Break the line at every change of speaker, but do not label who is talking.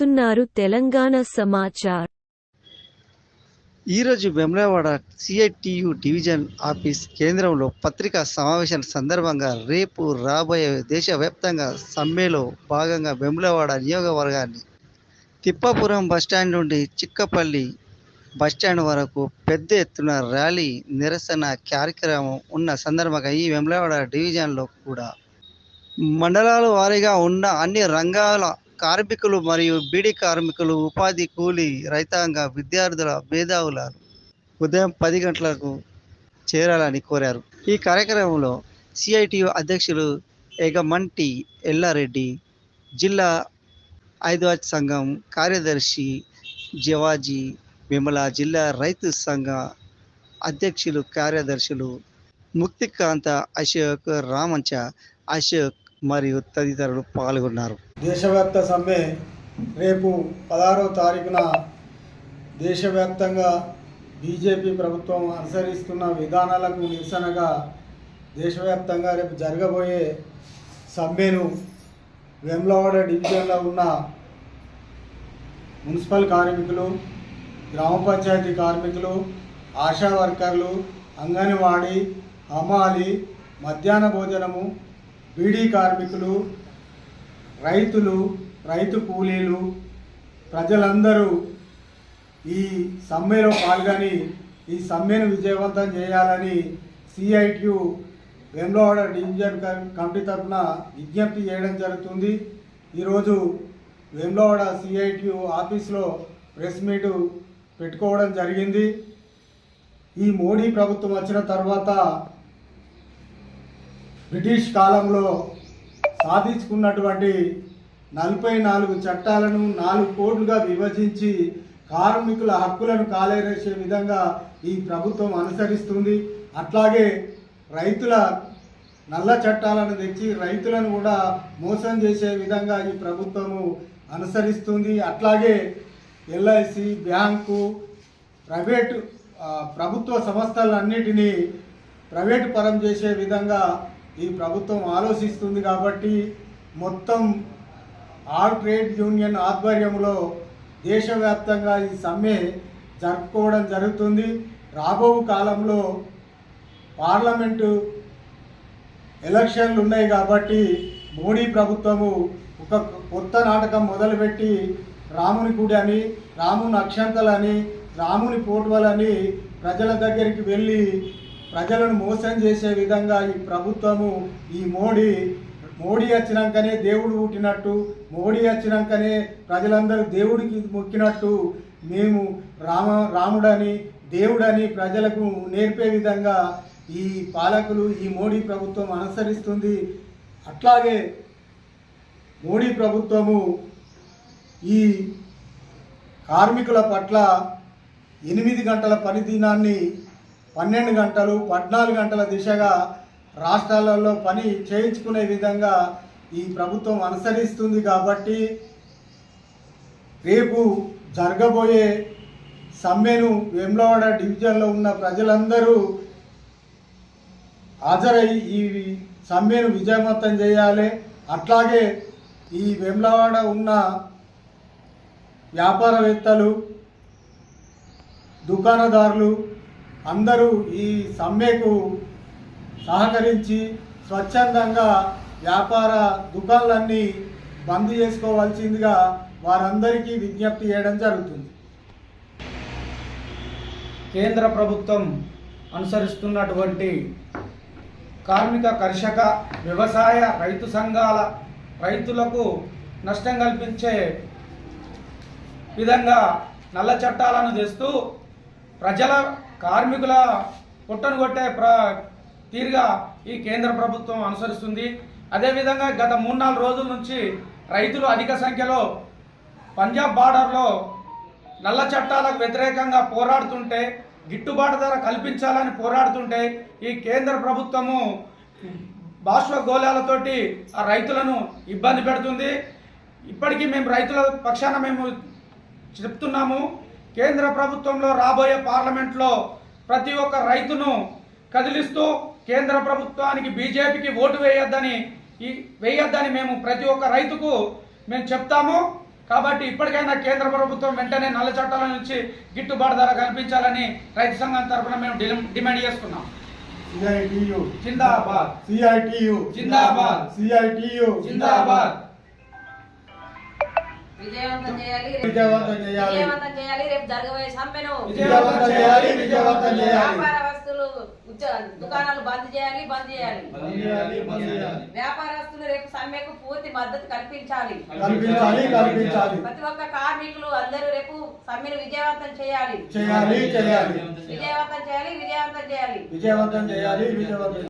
అందిస్తున్నారు తెలంగాణ సమాచార్.
ఈరోజు Vemulawada CITU division office కేంద్రంలో పత్రికా సమావేశం సందర్భంగా రేపు రాబోయే దేశవ్యాప్తంగా సమ్మెలో భాగంగా వేములవాడ నియోజకవర్గాన్ని తిప్పాపురం బస్టాండ్ నుండి చిక్కపల్లి బస్టాండ్ వరకు పెద్ద ఎత్తున ర్యాలీ నిరసన కార్యక్రమం ఉన్న సందర్భంగా ఈ వేములవాడ డివిజన్లో కూడా మండలాల వారీగా ఉన్న అన్ని రంగాల కార్మికులు మరియు బీడీ కార్మికులు, ఉపాధి కూలీ, రైతాంగ, విద్యార్థుల, మేధావుల ఉదయం 10 గంటలకు చేరాలని కోరారు. ఈ కార్యక్రమంలో సిఐటియు అధ్యక్షులు ఎగమంటి ఎల్లారెడ్డి, జిల్లా ఐద్వాజ్ సంఘం కార్యదర్శి జవాజీ విమల, జిల్లా రైతు సంఘ అధ్యక్షులు కార్యదర్శులు ముక్తికాంత అశోక్, రామంచ అశోక్ మరియు తదితరులు పాల్గొన్నారు.
దేశవ్యాప్త సమ్మె రేపు 16వ తారీఖున దేశవ్యాప్తంగా బీజేపీ ప్రభుత్వం అనుసరిస్తున్న విధానాలకు నిరసనగా దేశవ్యాప్తంగా రేపు జరగబోయే సమ్మెను వేములవాడ డివిజన్లో ఉన్న మున్సిపల్ కార్మికులు, గ్రామ పంచాయతీ కార్మికులు, ఆశా వర్కర్లు, అంగన్వాడీ, హమాలి, మధ్యాహ్న భోజనము, బీడీ కార్మికులు, రైతులు, రైతు కూలీలు ప్రజలందరూ ఈ సమ్మెలో పాల్గొని ఈ సమ్మెను విజయవంతం చేయాలని సిఐటియు వేములవాడ డివిజన్ కమిటీ తరఫున విజ్ఞప్తి చేయడం జరుగుతుంది. ఈరోజు వేములవాడ సిఐటియు ఆఫీస్లో ప్రెస్ మీటు పెట్టుకోవడం జరిగింది. ఈ మోడీ ప్రభుత్వం వచ్చిన తర్వాత బ్రిటిష్ కాలంలో సాధించుకున్నటువంటి 44 చట్టాలను 4 కోడ్లుగా విభజించి కార్మికుల హక్కులను కాలరేసే విధంగా ఈ ప్రభుత్వం అనుసరిస్తుంది. అట్లాగే రైతుల నల్ల చట్టాలను తెచ్చి రైతులను కూడా మోసం చేసే విధంగా ఈ ప్రభుత్వము అనుసరిస్తుంది. అట్లాగే ఎల్ఐసి, బ్యాంకు, ప్రభుత్వ సంస్థలన్నిటినీ ప్రైవేటు పరం చేసే విధంగా ఈ ప్రభుత్వం ఆలోచిస్తుంది. కాబట్టి మొత్తం ఆల్ ట్రేడ్ యూనియన్ ఆధ్వర్యంలో దేశవ్యాప్తంగా ఈ సమ్మె జరుపుకోవడం జరుగుతుంది. రాబో కాలంలో పార్లమెంటు ఎలక్షన్లు ఉన్నాయి కాబట్టి మోడీ ప్రభుత్వము ఒక కొత్త నాటకం మొదలుపెట్టి రాముని గుడి అని, రాముని అక్షంతలని, రాముని పోటువలని ప్రజల దగ్గరికి వెళ్ళి ప్రజలను మోసం చేసే విధంగా ఈ ప్రభుత్వము ఈ మోడీ వచ్చినాకనే దేవుడు పుట్టినట్టు, మోడీ వచ్చినాకనే ప్రజలందరూ దేవుడికి మొక్కినట్టు మేము రాముడని దేవుడని ప్రజలకు నేర్పే విధంగా ఈ పాలకులు ఈ మోడీ ప్రభుత్వం అనుసరిస్తుంది. అట్లాగే మోడీ ప్రభుత్వము ఈ కార్మికుల పట్ల 8 గంటల పని దినాన్ని 12 గంటలు, 14 గంటల దిశగా రాష్ట్రాలలో పని చేయించుకునే విధంగా ఈ ప్రభుత్వం అనుసరిస్తుంది. కాబట్టి రేపు జరగబోయే సమ్మెను వేములవాడ డివిజన్లో ఉన్న ప్రజలందరూ హాజరై ఈ సమ్మెను విజయవంతం చేయాలి. అట్లాగే ఈ వేములవాడ ఉన్న వ్యాపారవేత్తలు, దుకాణదారులు అందరూ ఈ సమ్మెకు సహకరించి స్వచ్ఛందంగా వ్యాపార దుకాణాలన్నీ బంద్ చేసుకోవాల్సిందిగా వారందరికీ విజ్ఞప్తి చేయడం జరుగుతుంది.
కేంద్ర ప్రభుత్వం అనుసరిస్తున్నటువంటి కార్మిక, కర్షక, వ్యవసాయ, రైతు సంఘాల రైతులకు నష్టం కల్పించే విధంగా నల్ల చట్టాలను తెస్తూ ప్రజల కార్మికుల పొట్టను కొట్టే తీరుగా ఈ కేంద్ర ప్రభుత్వం అనుసరిస్తుంది. అదేవిధంగా గత 3-4 రోజుల నుంచి రైతులు అధిక సంఖ్యలో పంజాబ్ బార్డర్లో నల్ల చట్టాలకు వ్యతిరేకంగా పోరాడుతుంటే, గిట్టుబాటు ధర కల్పించాలని పోరాడుతుంటే ఈ కేంద్ర ప్రభుత్వము బాష్పగోళాలతోటి ఆ రైతులను ఇబ్బంది పెడుతుంది. ఇప్పటికీ మేము రైతుల పక్షాన మేము చెప్తున్నాము, కేంద్ర ప్రభుత్వంలో రాబోయే పార్లమెంట్లో ప్రతి ఒక్క రైతును కదిలిస్తూ కేంద్ర ప్రభుత్వానికి, బీజేపీకి ఓటు వేయొద్దని మేము ప్రతి ఒక్క రైతుకు మేము చెప్తాము. కాబట్టి ఇప్పటికైనా కేంద్ర ప్రభుత్వం వెంటనే నల్ల చట్టాల నుంచి గిట్టుబాటు ధర కల్పించాలని రైతు సంఘం తరఫున మేము డిమాండ్ చేస్తున్నాం.
సిఐటియు
జిందాబాద్,
సిఐటియు
జిందాబాద్,
సిఐటియు
జిందాబాద్.
విజయవంతం చేయాలి,
విజయవంతం చేయాలి,
విజయవంతం చేయాలి. రేపు జరగబోయే సమ్మెను
విజయవంతం చేయాలి, విజయవంతం చేయాలి.
వ్యాపార వస్తువులు దుకాణాలు బంద్ చేయాలి, బంద్ చేయాలి. వ్యాపారస్తులు రేపు సమ్మెకు పూర్తి మద్దతు కల్పించాలి,
కల్పించాలి, కల్పించాలి.
ప్రతి ఒక్క కార్మికులు అందరూ రేపు సమ్మెను విజయవంతం చేయాలి,
చేయాలి, చేయాలి,
విజయవంతం చేయాలి, విజయవంతం చేయాలి.
విజయవంతం చేయాలి, విజయవంతం